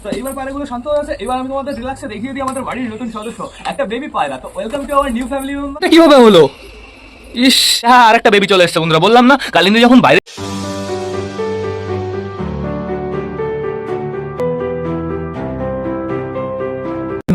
তো এইবার পায়রাগুলো শান্ত হয়ে আছে। এবার আমি তোমাদের রিল্যাক্সে দেখিয়ে দিই আমাদের বাড়ির নতুন সদস্য, একটা বেবি পায়রা। তো welcome to our new family member. কিভাবে হলো? ইস, হ্যাঁ, আর একটা বেবি চলে এসেছে বন্ধুরা, বললাম না কালিন্দী যখন বাইরে।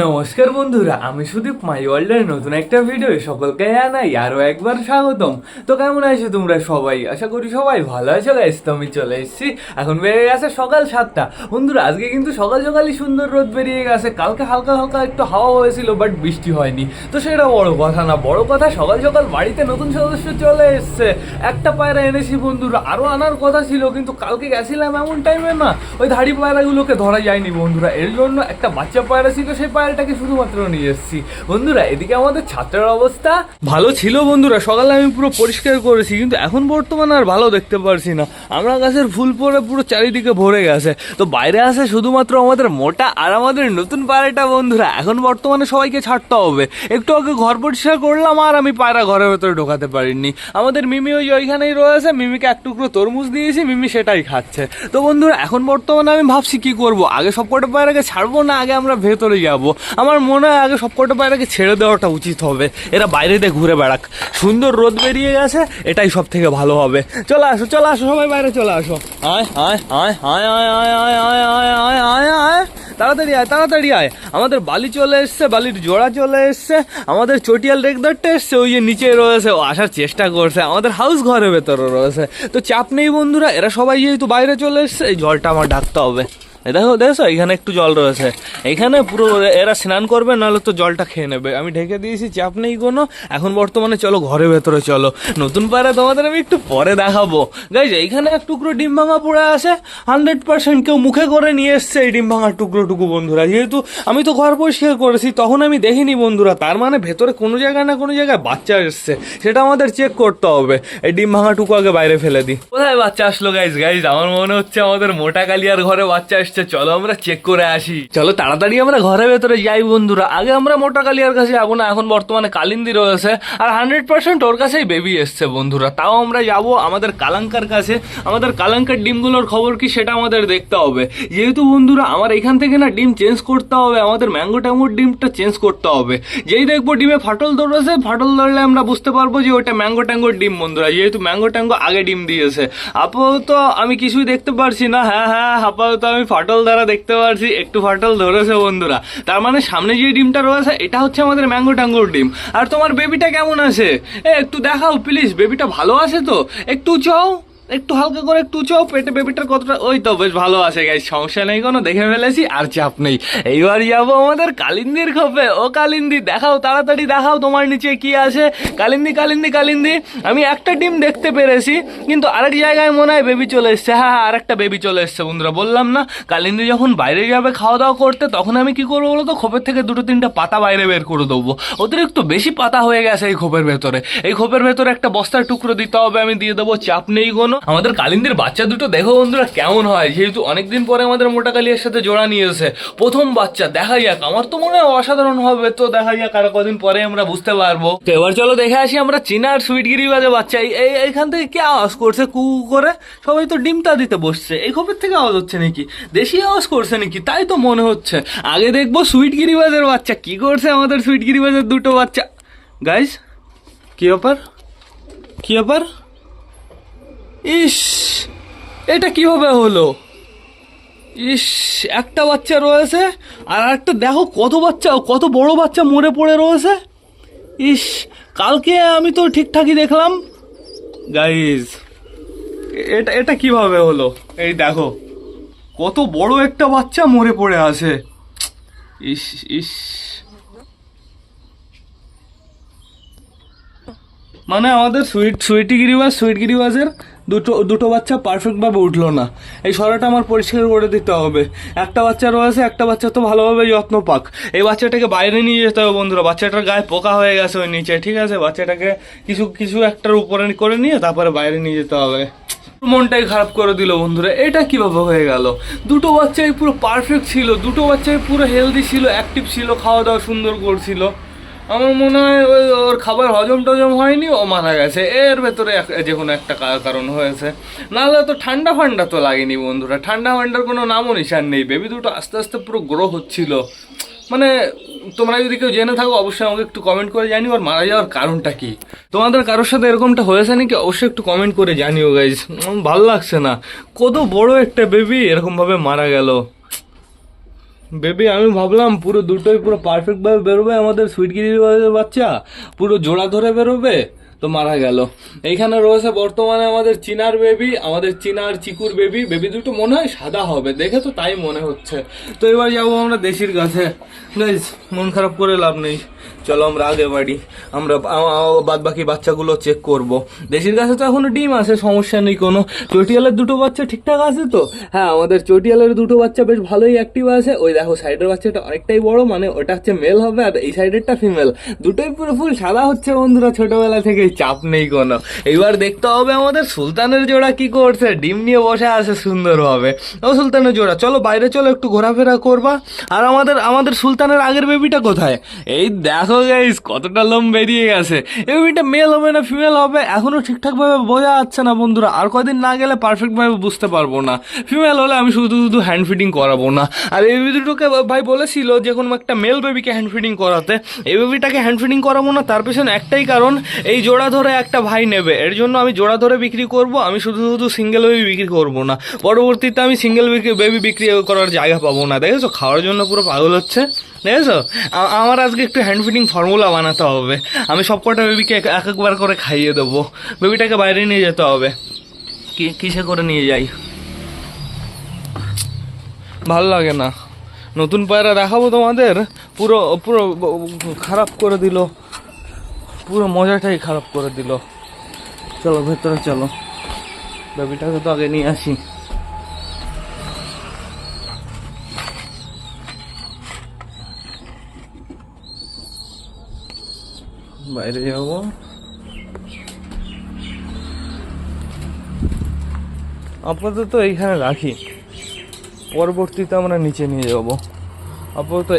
নমস্কার বন্ধুরা, আমি সুদীপ, মাই ওয়ার্ল্ডের নতুন একটা ভিডিও সকলকে জানাই আরও একবার স্বাগতম। তো কেমন আছো তোমরা সবাই? আশা করি সবাই ভালো আছো গাইস। তো আমি চলে এসেছি, এখন বেরিয়ে গেছে সকাল 7টা বন্ধুরা। আজকে কিন্তু সকাল সকালই সুন্দর রোদ বেরিয়ে গেছে। কালকে হালকা হালকা একটু হাওয়া হয়েছিল, বাট বৃষ্টি হয়নি। তো সেটা বড় কথা না, বড় কথা সকাল সকাল বাড়িতে নতুন সদস্য চলে এসছে। একটা পায়রা এনেছি বন্ধুরা, আরও আনার কথা ছিল, কিন্তু কালকে গেছিলাম এমন টাইমে না, ওই ধাড়ি পায়রাগুলোকে ধরা যায়নি বন্ধুরা। এর জন্য একটা বাচ্চা পায়রা ছিল, সেই পায়রাটাকে শুধুমাত্র নিয়ে এসেছি বন্ধুরা। এদিকে আমাদের ছাত্রের অবস্থা ভালো ছিল বন্ধুরা, সকালে আমি পুরো পরিষ্কার করেছি, কিন্তু এখন বর্তমানে আর ভালো দেখতে পারছি না। আমরা গাছের ফুল পরে পুরো চারিদিকে ভরে গেছে। তো বাইরে আছে শুধুমাত্র আমাদের মোটা আর আমাদের নতুন পায়রাটা বন্ধুরা। এখন বর্তমানে সবাইকে ছাড়তে হবে। একটু আগে ঘর পরিষ্কার করলাম আর আমি পায়রা ঘরের ভেতরে ঢোকাতে পারিনি। আমাদের মিমি ওইখানেই রয়েছে, মিমিকে এক টুকরো তরমুজ দিয়েছি, মিমি সেটাই খাচ্ছে। তো বন্ধুরা এখন বর্তমানে আমি ভাবছি কি করব, আগে সবকটা পায়রাকে ছাড়বো না আগে আমরা ভেতরে যাব। আমার মনে হয় আগে সবকটা পায়রাকে ছেড়ে দেওয়াটা উচিত হবে, এরা বাইরেতে ঘুরে বেড়াক। সুন্দর রোদ বেরিয়ে গেছে, এটাই সব থেকে ভালো হবে। চলে আসো চলে আসো, সবাই বাইরে চলে আসো। আয় আয় আয় আয় আয় আয় আয় আয় আয় আয় আয় আয়, তাড়াতাড়ি আয় তাড়াতাড়ি আয়। আমাদের বালি চলে এসছে, বালির জোড়া চলে এসছে, আমাদের চটিয়াল রেগদারটা এসছে, ওই যে নিচে রয়েছে, ও আসার চেষ্টা করছে। আমাদের হাউস ঘরের ভেতরে রয়েছে। তো চাপ নেই বন্ধুরা, এরা সবাই যেহেতু বাইরে চলে এসছে, এই জলটা আমার ঢাকতে হবে। দেখো দেখছো, এখানে একটু জল রয়েছে, এখানে পুরো এরা স্নান করবে, নাহলে তো জলটা খেয়ে নেবে। আমি ঢেকে দিয়েছি, চাপ নেই কোনো। এখন বর্তমানে চলো ঘরের ভেতরে চলো। নতুন পায়রা তোমাদের আমি একটু পরে দেখাবো গাইজ। এইখানে এক টুকরো ডিম ভাঙা পড়ে আছে, 100% কেউ মুখে করে নিয়ে এসছে এই ডিম ভাঙার টুকরোটুকু বন্ধুরা। যেহেতু আমি তো ঘর পরিষ্কার করেছি, তখন আমি দেখিনি বন্ধুরা। তার মানে ভেতরে কোনো জায়গায় না কোনো জায়গায় বাচ্চা এসছে, সেটা আমাদের চেক করতে হবে। এই ডিম ভাঙাটুকু আগে বাইরে ফেলে দিই। কোথায় বাচ্চা আসলো গাইজ? গাইজ আমার মনে হচ্ছে আমাদের মোটা কালিয়ার ঘরে বাচ্চা এসছে। চলো আমরা চেক করে আসি, চলো তাড়াতাড়ি আমরা ঘরের ভেতরে যাই বন্ধুরা। আগে আমরা মোটা কালিয়ার কাছে যাবো না, এখন বর্তমানে কালিন্দী রয়েছে, আর 100% ওর কাছেই বেবি এসছে বন্ধুরা। তাও আমরা যাব আমাদের কালাঙ্কার কাছে। আমাদের কালাঙ্কার ডিমগুলোর খবর কি সেটা আমাদের দেখতে হবে। যেহেতু বন্ধুরা আমার এখান থেকে না ডিম চেঞ্জ করতে হবে, আমাদের ম্যাঙ্গো ট্যাঙ্গোর ডিমটা চেঞ্জ করতে হবে। যেই দেখবো ডিমে ফাটল ধরেছে, ফাটল ধরলে আমরা বুঝতে পারবো যে ওটা ম্যাঙ্গো ট্যাঙ্গোর ডিম বন্ধুরা। যেহেতু ম্যাঙ্গো ট্যাঙ্গো আগে ডিম দিয়েছে। আপাতত আমি কিছুই দেখতে পারছি না। হ্যাঁ হ্যাঁ, আপাতত আমি ফাটল দ্বারা দেখতে পারছি, একটু ফাটল ধরেছে বন্ধুরা। তার মানে সামনে যে ডিমটা রয়েছে এটা হচ্ছে আমাদের ম্যাঙ্গো ট্যাঙ্গোর ডিম। আর তোমার বেবিটা কেমন আছে? একটু দেখাও প্লিজ, বেবিটা ভালো আছে তো? একটু চাও, একটু হালকা করে একটু চাও, পেটে বেবিটার কতটা, ওই তো বেশ ভালো আছে গাইস, সমস্যা নেই কোনো, দেখে ফেলেছি, আর চাপ নেই। এইবার যাবো আমাদের কালিন্দির খোপে। ও কালিন্দি দেখাও, তাড়াতাড়ি দেখাও তোমার নিচে কি আছে। কালিন্দি কালিন্দি কালিন্দি, আমি একটা ডিম দেখতে পেরেছি, কিন্তু আরেক জায়গায় মনে হয় বেবি চলে এসছে। হ্যাঁ হ্যাঁ, আরেকটা বেবি চলে এসছে বন্ধুরা। বললাম না কালিন্দি যখন বাইরে যাবে খাওয়া দাওয়া করতে, তখন আমি কি করবো বলো তো, খোপের থেকে 2-3টা পাতা বাইরে বের করে দেবো। অতিরিক্ত বেশি পাতা হয়ে গেছে এই খোপের ভেতরে। এই খোপের ভেতরে একটা বস্তার টুকরো দিতে হবে, আমি দিয়ে দেবো, চাপ নেই কোনো। আমাদের কালিন্দির বাচ্চা দুটো দেখো বন্ধুরা কেমন হয়। যেহেতু অনেকদিন পরে আমাদের মোটা কালিয়ার সাথে জোড়া নিয়েছে, প্রথম বাচ্চা, দেখা যাক। আমার তো মনে হয় অসাধারণ হবে। তো দেখা যাক, আর কদিন পরে আমরা বুঝতে পারবো। তো এবার চলো দেখে আসি আমরা চীনা আর সুইটগিরি বাজে বাচ্চা। এইখান থেকে কি আওয়াজ করছে কু করে? সবাই তো ডিমটা দিতে বসছে। এই খোপের থেকে আওয়াজ হচ্ছে নাকি? দেশি আওয়াজ করছে নাকি? তাই তো মনে হচ্ছে। আগে দেখবো সুইটগিরি বাজের বাচ্চা কি করছে। আমাদের সুইটগিরি বাজের দুটো বাচ্চা। গাইস কি ব্যাপার, কি ব্যাপার? ইস, এটা কিভাবে হলো? ইস, একটা বাচ্চা রয়েছে, আর একটা দেখো কত বাচ্চা, কত বড় বাচ্চা মরে পড়ে রয়েছে। ইস, কালকে আমি তো ঠিকঠাকই দেখলাম। গাইজ এটা এটা কিভাবে হলো? এই দেখো কত বড় একটা বাচ্চা মরে পড়ে আছে। ইস ইস, মানে আমাদের সুইট গিরিবাজের দুটো বাচ্চা পারফেক্টভাবে উঠলো না। এই সরাটা আমার পরিষ্কার করে দিতে হবে। একটা বাচ্চা রয়েছে, একটা বাচ্চা তো ভালোভাবে যত্ন পাক। এই বাচ্চাটাকে বাইরে নিয়ে যেতে হবে বন্ধুরা। বাচ্চাটার গায়ে পোকা হয়ে গেছে ওই নিচে, ঠিক আছে? বাচ্চাটাকে কিছু কিছু একটার উপরে করে নিয়ে তারপরে বাইরে নিয়ে যেতে হবে। মনটাই খারাপ করে দিল বন্ধুরা। এটা কিভাবে হয়ে গেল? দুটো বাচ্চাই পুরো পারফেক্ট ছিল, দুটো বাচ্চাই পুরো হেলদি ছিল, অ্যাক্টিভ ছিল, খাওয়া দাওয়া সুন্দর করছিল। আমার মনে হয় ওই ওর খাবার হজম টজম হয়নি, ও মারা গেছে, এর ভেতরে যে কোনো একটা কারণ হয়েছে। নাহলে তো ঠান্ডা ফান্ডা তো লাগেনি বন্ধুরা, ঠান্ডা ফান্ডার কোনো নামও নিশান নেই। বেবি দুটো আস্তে আস্তে পুরো গ্রো হচ্ছিল। মানে তোমরা যদি কেউ জেনে থাকো অবশ্যই আমাকে একটু কমেন্ট করে জানিও আর মারা যাওয়ার কারণটা কি। তোমাদের কারোর সাথে এরকমটা হয়েছে নাকি অবশ্যই একটু কমেন্ট করে জানিও গাইজ। ভালো লাগছে না, কত বড় একটা বেবি এরকমভাবে মারা গেল। বেবি আমি ভাবলাম পুরো দুটোই পুরো পারফেক্টভাবে বেরোবে, আমাদের সুইটগিরির বাচ্চা পুরো জোড়া ধরে বেরোবে, তো মারা গেল। এইখানে রয়েছে বর্তমানে আমাদের চিনার বেবি, আমাদের চিনার চিকুর বেবি। বেবি দুটো মনে হয় সাদা হবে, দেখে তো তাই মনে হচ্ছে। তো এবার যাবো আমরা দেশির কাছে। গাইস মন খারাপ করে লাভ নেই, চলো আমরা আগে বাড়ি, আমরা বাদ বাকি বাচ্চাগুলো চেক করব। দেশির কাছে তো এখনো ডিম আছে, সমস্যা নেই কোনো। চটিয়ালের দুটো বাচ্চা ঠিকঠাক আছে তো? হ্যাঁ, আমাদের চটিয়ালের দুটো বাচ্চা বেশ ভালোই অ্যাক্টিভ আছে। ওই দেখো সাইডের বাচ্চাটা অনেকটাই বড়, মানে ওটা হচ্ছে মেল হবে, আর এই সাইডেরটা ফিমেল। দুটোই পুরো ফুল সাদা হচ্ছে বন্ধুরা, ছোটবেলা থেকে চাপ নেই কোনো। এইবার দেখতে হবে আমাদের সুলতানের জোড়া কি করছে, ডিম নিয়ে বসে আছে সুন্দরভাবে। ও সুলতানের জোড়া, চলো বাইরে চলো, একটু ঘোরাফেরা করবা। আর আমাদের আমাদের সুলতানের আগের বেবিটা কোথায়? এই দেখো গাইস কতটা লোম বেরিয়ে গেছে। এই বেবিটা মেল হবে না ফিমেল হবে এখনো ঠিকঠাক ভাবে বোঝা যাচ্ছে না বন্ধুরা। আর কদিন না গেলে পারফেক্ট ভাবে বুঝতে পারবো না। ফিমেল হলে আমি শুধু শুধু হ্যান্ড ফিডিং করাবো না। আর এই বেবি দুটোকে ভাই বলেছিল যে কোনো একটা মেল বেবিকে হ্যান্ড ফিডিং করাতে, এই বেবিটাকে হ্যান্ড ফিডিং করাবো না। তার পেছনে একটাই কারণ, এই জোড়া ধরে একটা ভাই নেবে, এর জন্য আমি জোড়া ধরে বিক্রি করব। আমি শুধু শুধু সিঙ্গেল বেবি বিক্রি করবো না, পরবর্তীতে আমি সিঙ্গেল বেবি বিক্রি করার জায়গা পাবো না। দেখেছো খাওয়ার জন্য পুরো পাগল হচ্ছে, দেখেছো? আমার আজকে একটু হ্যান্ড ফিডিং ফর্মুলা বানাতে হবে। আমি সব কটা বেবিকে এক একবার করে খাইয়ে দেবো। বেবিটাকে বাইরে নিয়ে যেতে হবে। কিসে করে নিয়ে যাই ভালো লাগে না। নতুন পায়রা দেখাবো তোমাদের, পুরো পুরো খারাপ করে দিল, পুরো মজাটাই খারাপ করে দিল। চলো ভেতরে চলো, বেবিটাকে তো আগে নিয়ে আসি। বাইরে যাবো, আপাতত এইখানে রাখি, পরবর্তীতে আমরা নিচে নিয়ে যাবো। আপাতত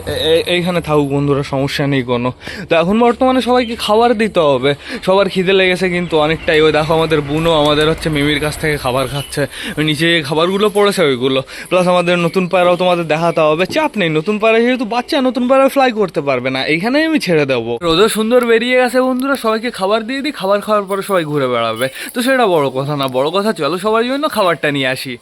এইখানে থাকুক বন্ধুরা, সমস্যা নেই কোনো। তো এখন বর্তমানে সবাইকে খাবার দিতে হবে, সবার খিদে লেগেছে কিন্তু অনেকটাই। ওই দেখো আমাদের বুনো আমাদের হচ্ছে মিমির কাছ থেকে খাবার খাচ্ছে, ওই নিচে খাবারগুলো পড়েছে ওইগুলো। প্লাস আমাদের নতুন পায়রাও তোমাদের দেখাতে হবে, চাপ নেই। নতুন পায়রা যেহেতু বাচ্চা, নতুন পায়রা ফ্লাই করতে পারবে না, এইখানেই আমি ছেড়ে দেবো। রোদও সুন্দর বেরিয়ে গেছে বন্ধুরা, সবাইকে খাবার দিয়ে দিই। খাবার খাওয়ার পরে সবাই ঘুরে বেড়াবে, তো সেটা বড় কথা না। বড় কথা চলো সবার জন্য খাবারটা নিয়ে আসি।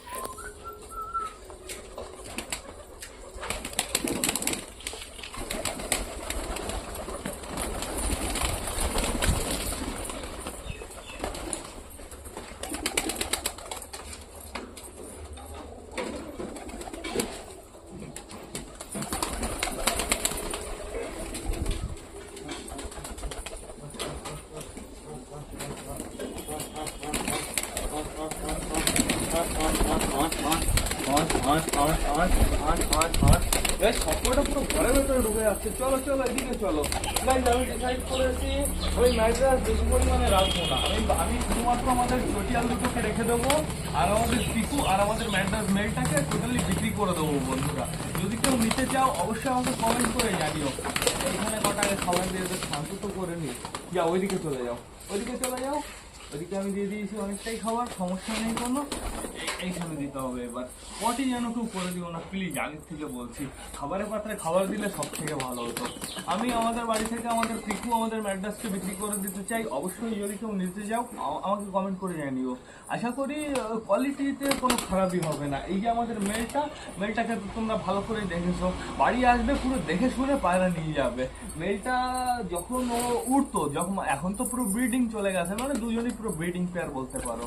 সবকটা পুরো ঘরের ভেতরে ঢুকে যাচ্ছে। চলো চলো এদিকে চলো। গাইস আমি ডিসাইড করেছি ওই ম্যাট্রেস বেশি পরিমাণে রাখবো না। আমি শুধুমাত্র আমাদের চটিয়াল দুটোকে রেখে দেবো, আর আমাদের পিকু আর আমাদের ম্যাট্রেস মেলটাকে টোটালি বিক্রি করে দেবো বন্ধুরা। যদি কেউ নিতে চাও অবশ্যই আমাকে কমেন্ট করে জানিও। এখানে কটাকে খাবার দিয়ে শান্ত তো করে নি, যাও ওইদিকে চলে যাও, ওইদিকে চলে যাও। ওইদিকে আমি দিয়ে দিয়েছি অনেকটাই খাবার, সমস্যা নেই কোনো। এইখানে দিতে হবে এবার। পটি যেন কেউ করে দিও না প্লিজ, আগের থেকে বলছি। খাবারের পাত্রে খাবার দিলে সব থেকে ভালো হতো। আমি আমাদের বাড়ি থেকে আমাদের পিকু আমাদের ম্যাড্রাসকে বিক্রি করে দিতে চাই। অবশ্যই যদি কেউ নিতে যাও আমাকে কমেন্ট করে জানিও। আশা করি কোয়ালিটিতে কোনো খারাপই হবে না। এই যে আমাদের মেলটাকে তো তোমরা ভালো করে দেখেছো, বাড়ি আসবে পুরো দেখে শুনে পায়রা নিয়ে যাবে। মেলটা যখন ও উঠতো, যখন এখন তো পুরো ব্রিডিং চলে গেছে, মানে দুজনই পুরো ব্রিডিং পেয়ার বলতে পারো।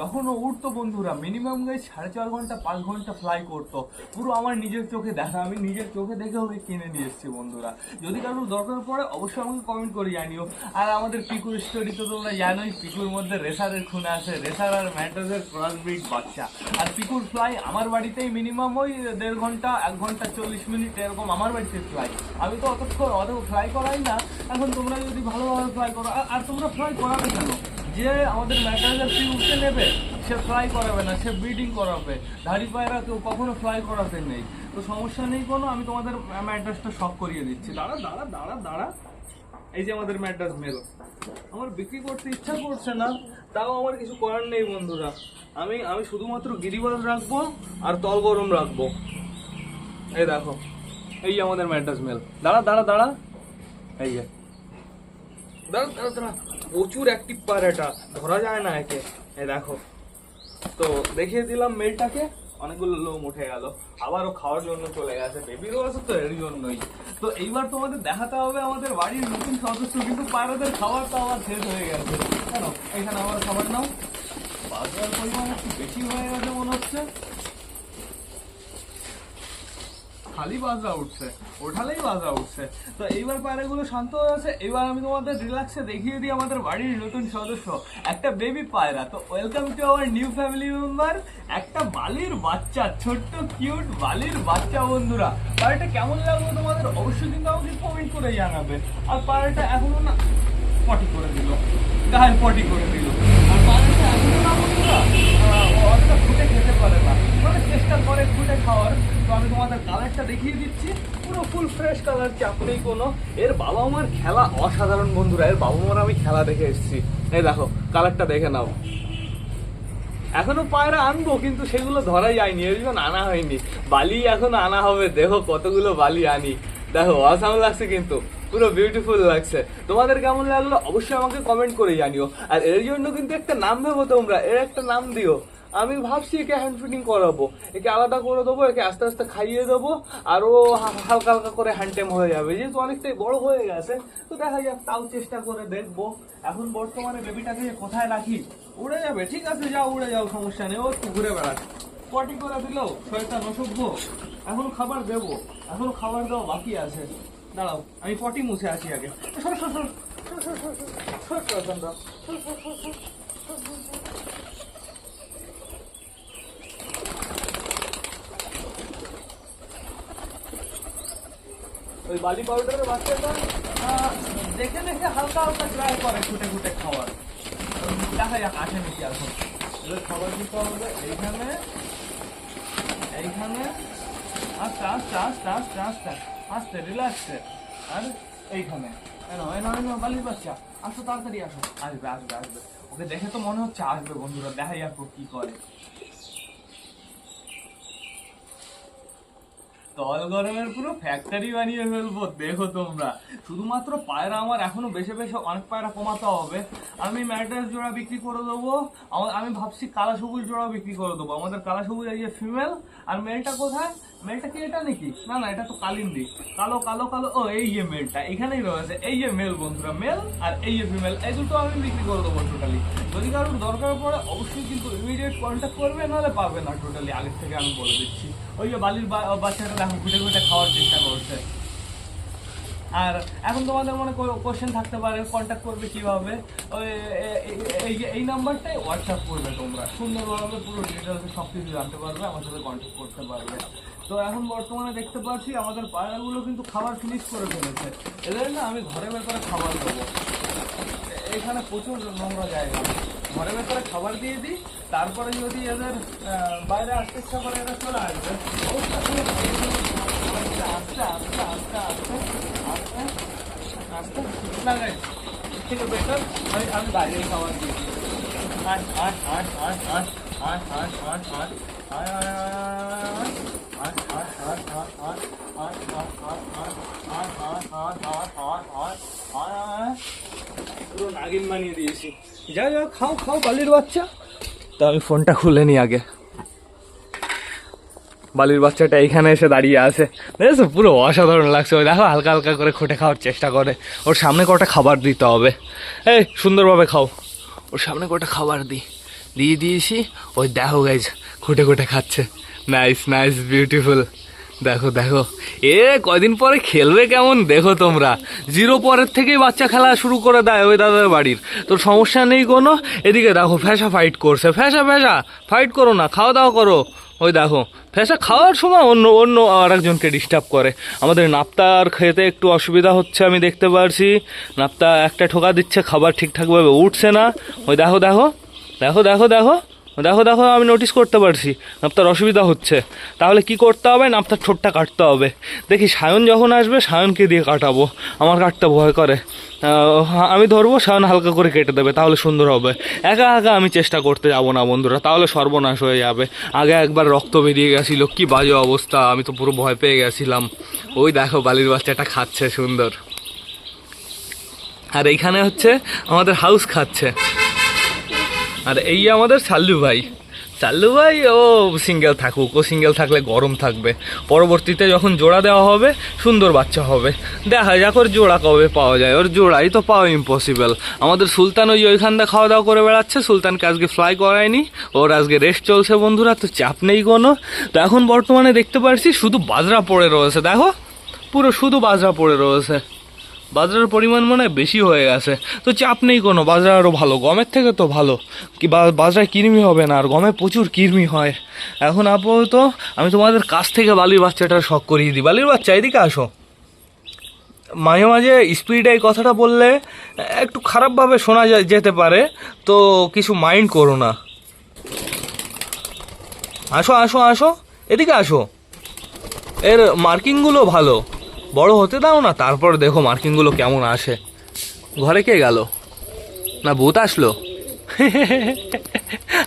যখন ও উঠতো বন্ধুরা মিনিমাম গাই 4.5 ঘন্টা 5 ঘন্টা ফ্লাই করতো, পুরো আমার নিজের চোখে দেখা। আমি নিজের চোখে দেখে ওকে কিনে নিয়ে এসেছি বন্ধুরা। যদি কারোর দরকার পড়ে অবশ্যই আমাকে কমেন্ট করে জানিও। আর আমাদের পিকুর স্টোরি তো তোমরা জানোই, পিকুর মধ্যে রেসারের খুন আছে, রেসার আর ম্যাট্রেসের ক্রস ব্রিড বাচ্চা। আর পিকুর ফ্লাই আমার বাড়িতেই মিনিমাম ওই 1.5 ঘন্টা 1 ঘন্টা 40 মিনিট এরকম আমার বাড়িতে ফ্লাই। আমি তো অত ফ্লাই করাই না। এখন তোমরা যদি ভালোভাবে ফ্লাই করো, আর তোমরা ফ্লাই করাবে কেন? যে আমাদের ম্যাট্রেসের পিকুকে নেবে সে ফ্লাই করাবে না, সে ব্রিডিং করাবে। ধাড়ি পায়রা কেউ কখনো ফ্লাই করাতে নেই, তো সমস্যা নেই কোনো। আমি তোমাদের ম্যাট্রেসটা শক করিয়ে দিচ্ছি। দাঁড়া দাঁড়া দাঁড়া দাঁড়া, এই যে আমাদের ম্যাড্রাস মেল। আমার বিক্রি করতে ইচ্ছা করছে না, তাও আমার কিছু করার নেই বন্ধুরা। আমি আমি শুধুমাত্র গিরিবাজ রাখবো আর তল গরম রাখবো। এই দেখো, এই যে আমাদের ম্যাড্রাস মেল। দাঁড়া দাঁড়া দাঁড়া, এই যে দাঁড়া দাঁড়া দাঁড়া, প্রচুর অ্যাক্টিভ পায়রাটা, ধরা যায় না একে। এই দেখো, তো দেখিয়ে দিলাম মেলটাকে, অনেকগুলো লোম উঠে গেল, আবারও খাওয়ার জন্য চলে গেছে। বেবিরও আছে তো এর জন্যই। তো এইবার তোমাদের দেখাতে হবে আমাদের বাড়ির নতুন সদস্য, কিন্তু পায়রাদের খাবার তো আমার শেষ হয়ে গেছে। কেন এখানে আমার খাবার নাও, বাজার পরিমাণ একটু বেশি হয়ে গেছে মনে হচ্ছে। খালি বাজরা উঠছে, ওঠালেই বাজরা উঠছে। তো এইবার পায়রাগুলো শান্ত হয়ে আছে। এবার আমি তোমাদের রিল্যাক্সে দেখিয়ে দিই আমাদের বাড়ির নতুন সদস্য, একটা বেবি পায়রা। তো welcome to our new family member, একটা বালির বাচ্চা, ছোট্ট কিউট বালির বাচ্চা। বন্ধুরা, পায়রাটা কেমন লাগলো তোমাদের অবশ্যই কিন্তু আমাকে কমেন্ট করে জানাবে। আর পায়রাটা এখনো না পটি করে দিল, গায়ে পটি করে দিল। আর পায়রাটা এখনো না বন্ধুরা অতটা ফুটে খেতে পারে না, মানে চেষ্টা করে ফুটে খাওয়ার। তো আমি তোমাদের কালারটা দেখিয়ে দিচ্ছি, পুরো ফুল ফ্রেশ কালার, চাপ নেই কোনো। এর বাবা মার খেলা অসাধারণ বন্ধুরা, এর বাবা মার আমি খেলা দেখে এসেছি। এই দেখো কালারটা দেখে নাও। এখনো পায়রা আনবো, কিন্তু সেগুলো ধরা যায়নি, এর জন্য আনা হয়নি। বালি এখনো আনা হবে, দেখো কতগুলো বালি আনি। দেখো অসাম লাগছে, কিন্তু পুরো বিউটিফুল লাগছে। তোমাদের কেমন লাগলো অবশ্যই আমাকে কমেন্ট করে জানিও। আর এর জন্য কিন্তু একটা নাম ভেবো তোমরা, এর একটা নাম দিও। আমি ভাবছি একে হ্যান্ড ফিডিং করাবো, একে আলাদা করে দেবো, একে আস্তে আস্তে খাইয়ে দেবো, আর ও হালকা হালকা করে হ্যান্ড টেম হয়ে যাবে, যেহেতু অনেকটাই বড় হয়ে গেছে। তো দেখা যাক, তাও চেষ্টা করে দেখবো। এখন বর্তমানে বেবিটাকে কোথায় রাখি, উড়ে যাবে, ঠিক আছে যাও উড়ে যাও, সমস্যা নেই, ও একটু ঘুরে বেড়াচ্ছে। পটি করে দিল শয়তান অসভ্য, এখনো খাবার দেবো, এখনো খাবার দেওয়া বাকি আছে। দাঁড়াও আমি পটি মুছে আসি আগে। সর সর সর সর সর সর সর সর সর সর সর। ওই বালি পাউডারের বাচ্চাটা দেখে দেখে হালকা হালকা ট্রাই করে খুঁটে খুঁটে খাওয়ার। দেখা যাক আসে নাকি এখন। এবার খাবার দিতে হবে এইখানে, এইখানে আস্তে আস্তে আস্তে আস্তে আস্তে আস্তে রিল্যাক্সে। আর এইখানে বালির বাচ্চা, আসো তাড়াতাড়ি আসো। আসবে আসবে আসবে, ওকে দেখে তো মনে হচ্ছে আসবে বন্ধুরা, দেখা যাক কি করে। তল গরমের পুরো ফ্যাক্টরি বানিয়ে ফেলবো, দেখো তোমরা। শুধুমাত্র পায়রা আমার এখনো বেশি বেশি অনেক পায়রা কমাতে হবে। আমি ম্যাড্রাস জোড়া বিক্রি করে দেবো, আমি ভাবছি কালা সবুজ জোড়া বিক্রি করে দেবো। আমাদের কালা সবুজ এই যে ফিমেল, আর মেলটা কোথায়? মেলটা কি এটা নাকি? না না, এটা তো কালিন্দি, কালো কালো কালো। ও এই যে মেলটা এখানেই রয়েছে, এই যে মেল বন্ধুরা, মেল আর এই যে ফিমেল, এই দুটো আমি বিক্রি করে দেবো টোটালি। যদি কারোর দরকার পড়ে অবশ্যই কিন্তু ইমিডিয়েট কন্ট্যাক্ট করবে, নাহলে পাবে না টোটালি, আগের থেকে আমি বলে দিচ্ছি। ওই যে বালির বাচ্চাটা দেখো ঘুটে ঘুটে খাওয়ার চেষ্টা করছে। আর এখন তোমাদের মনে কোশ্চেন থাকতে পারে কন্ট্যাক্ট করবে কিভাবে, ওই এই নাম্বারটাই হোয়াটসঅ্যাপ করবে তোমরা, সুন্দরভাবে পুরো ডিটেলসে সব কিছু জানতে পারবে, আমার সাথে কন্ট্যাক্ট করতে পারবে। তো এখন বর্তমানে দেখতে পাচ্ছি আমাদের পায়রাগুলো কিন্তু খাবার ফিনিশ করে ফেলেছে। এদের না আমি ঘরের ভেতরে খাবার দেবো, এখানে প্রচুর নোংরা জায়গা, ঘরের ভেতরে খাবার দিয়ে দিই। তারপরে যদি এদের বাইরে আসতে ইচ্ছা করে এরা চলে আসবে। আস্তে আস্তে আস্তে আস্তে আস্তে আস্তে লাগাই, ঠিক আছে বেটার আমি বাইরেই খাবার দিই। আট আট আট আট আট আট আট আট আট পুরো নাগিন বানিয়ে দিয়েছি। যা যা খাও খাও বালির বাচ্চা। তো আমি ফোনটা খুলে নি আগে। বালির বাচ্চাটা এইখানে এসে দাঁড়িয়ে আছে, দেখেছো পুরো অসাধারণ লাগছে। ওই দেখো হালকা হালকা করে খুঁটে খাওয়ার চেষ্টা করে। ওর সামনে কটা খাবার দিতে হবে, এই সুন্দরভাবে খাও। ওর সামনে কটা খাবার দিয়ে দিয়েছি, ওই দেখো গাইজ খুঁটে খুঁটে খাচ্ছে। Nice nice beautiful. দেখো দেখো এ কয়দিন পরে খেলবে কেমন দেখো তোমরা। 0 পরের থেকেই বাচ্চা খেলা শুরু করে দেয় ওই দাদার বাড়ির, তো সমস্যা নেই কোনো। এদিকে দেখো ফ্যাসা ফাইট করছে, ফ্যাসা ফ্যাসা ফাইট করো না, খাওয়া দাওয়া করো। ওই দেখো ফ্যাসা খাওয়ার সময় অন্য আরেকজনকে ডিস্টার্ব করে। আমাদের নাপ্তার খেতে একটু অসুবিধা হচ্ছে, আমি দেখতে পারছি। নাপ্তা একটা ঠোকা দিচ্ছে, খাবার ঠিকঠাকভাবে উঠছে না। ওই দেখো দেখো দেখো দেখো দেখো দেখো দেখো, আমি নোটিস করতে পারছি নাপ্তার অসুবিধা হচ্ছে। তাহলে কি করতে হবে, নাপ্তার ঠোঁটটা কাটতে হবে। দেখি সায়ন যখন আসবে সায়নকে দিয়ে কাটাবো, আমার কাটতে ভয় করে। আমি ধরবো, সায়ন হালকা করে কেটে দেবে, তাহলে সুন্দর হবে। একা একা আমি চেষ্টা করতে যাবো না বন্ধুরা, তাহলে সর্বনাশ হয়ে যাবে। আগে একবার রক্ত বেরিয়ে গেছিলো, কি বাজে অবস্থা, আমি তো পুরো ভয় পেয়ে গেছিলাম। ওই দেখো বালির বাচ্চাটা খাচ্ছে সুন্দর। আর এইখানে হচ্ছে আমাদের হাউস খাচ্ছে। আর এই আমাদের সাল্লু ভাই। সাল্লু ভাই ও সিঙ্গেল থাকুক, ও সিঙ্গেল থাকলে গরম থাকবে। পরবর্তীতে যখন জোড়া দেওয়া হবে সুন্দর বাচ্চা হবে। দেখা যাক ওর জোড়া কবে পাওয়া যায়, ওর জোড়াই তো পাওয়া ইম্পসিবল। আমাদের সুলতান ওইখানটা খাওয়া দাওয়া করে বেড়াচ্ছে, সুলতানকে আজকে ফ্লাই করায়নি, ওর আজকে রেস্ট চলছে বন্ধুরা, তো চাপ নেই কোনো। তো এখন বর্তমানে দেখতে পাচ্ছি শুধু বাজরা পড়ে রয়েছে, দেখো পুরো শুধু বাজরা পড়ে রয়েছে। বাজরার পরিমাণ মনে হয় বেশি হয়ে গেছে, তো চাপ নেই কোনো, বাজরা আরও ভালো, গমের থেকে তো ভালো। কি বাজরায় কৃমি হবে না, আর গমে প্রচুর কৃমি হয়। এখন আপাতত আমি তোমাদের কাছ থেকে বালির বাচ্চাটার শখ করিয়ে দিই। বালির বাচ্চা এদিকে আসো। মাঝে মাঝে স্পিডে এই কথাটা বললে একটু খারাপভাবে শোনা যেতে পারে, তো কিছু মাইন্ড করো না। আসো আসো আসো, এদিকে আসো। এর মার্কিংগুলো ভালো, বড় হতে দাও না, তারপর দেখো মার্কিংগুলো কেমন আসে। ঘরে কে গেল, না ভূত আসলো?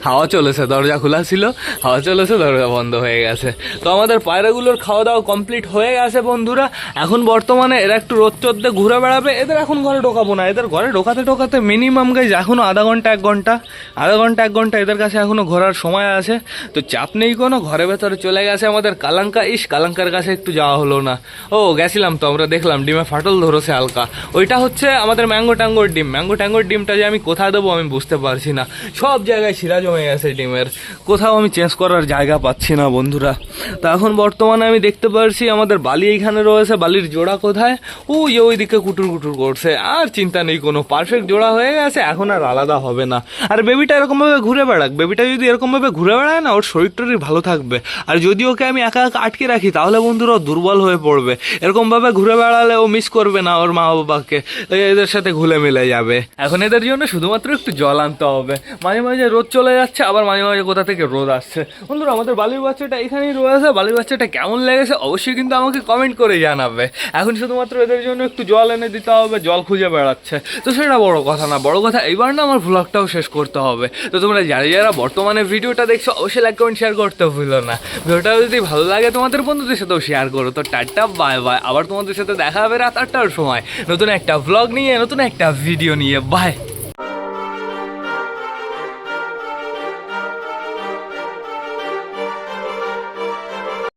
হাওয়া চলেছে, দরজা খোলা ছিল, হাওয়া চলেছে, দরজা বন্ধ হয়ে গেছে। তো আমাদের পায়রাগুলোর খাওয়া দাওয়া কমপ্লিট হয়ে গেছে বন্ধুরা। এখন বর্তমানে এরা একটু রোদ চোদ্দে ঘুরে বেড়াবে। এদের এখন ঘরে ঢোকাবো না, এদের ঘরে ঢোকাতে মিনিমাম গাইজ এখনও আধা ঘন্টা এক ঘন্টা এদের কাছে এখনও ঘোরার সময় আছে। তো চাপ নেই কোনো, ঘরের ভেতরে চলে গেছে আমাদের কালাঙ্কা। কালাঙ্কার কাছে একটু যাওয়া হলো না। ও গেছিলাম তো, আমরা দেখলাম ডিমে ফাটল ধরেছে হালকা। ওইটা হচ্ছে আমাদের ম্যাঙ্গো ট্যাঙ্গোর ডিমটা যে আমি কোথায় দেবো আমি বুঝতে পারছি না। সব জায়গায় শিরা জমে গেছে ডিমের, কোথাও আমি চেঞ্জ করার জায়গা পাচ্ছি না বন্ধুরা। তো এখন বর্তমানে আমি দেখতে পারছি আমাদের বালি এইখানে রয়েছে, বালির জোড়া কোথায়, ওইদিকে কুটুর কুটুর করছে। আর চিন্তা নেই কোনো, পারফেক্ট জোড়া হয়ে গেছে, এখন আর আলাদা হবে না। আর বেবিটা এরকমভাবে ঘুরে বেড়াক, বেবিটা যদি এরকমভাবে ঘুরে বেড়ায় না, ওর শরীর টরীর ভালো থাকবে। আর যদি ওকে আমি একা একা আটকে রাখি তাহলে বন্ধুরা দুর্বল হয়ে পড়বে। এরকমভাবে ঘুরে বেড়ালে ও মিস করবে না ওর মা বাবাকে, এদের সাথে ঘুলে মিলে যাবে। এখন এদের জন্য শুধুমাত্র একটু জল আনতে হবে। মাঝে মাঝে রোদ চলে যাচ্ছে, আবার মাঝে মাঝে কোথা থেকে রোদ আসছে। বন্ধুরা আমাদের বালির বাচ্চাটা এখানেই রয়েছে, বালির বাচ্চাটা কেমন লেগেছে অবশ্যই কিন্তু আমাকে কমেন্ট করে জানাবে। এখন শুধুমাত্র এদের জন্য একটু জল এনে দিতে হবে, জল খুঁজে বেড়াচ্ছে, তো সেটা বড় কথা না। বড় কথা এইবার না আমার ভ্লগটাও শেষ করতে হবে। তো তোমরা যারা বর্তমানে ভিডিওটা দেখছো অবশ্যই লাইক কমেন্ট শেয়ার করতে ভুলো না। ভিডিওটা যদি ভালো লাগে তোমাদের বন্ধুদের সাথেও শেয়ার করো। তো টাটা বাই বাই, আবার তোমাদের সাথে দেখা হবে রাত 8টার সময় নতুন একটা ভ্লগ নিয়ে, নতুন একটা ভিডিও নিয়ে। বাই।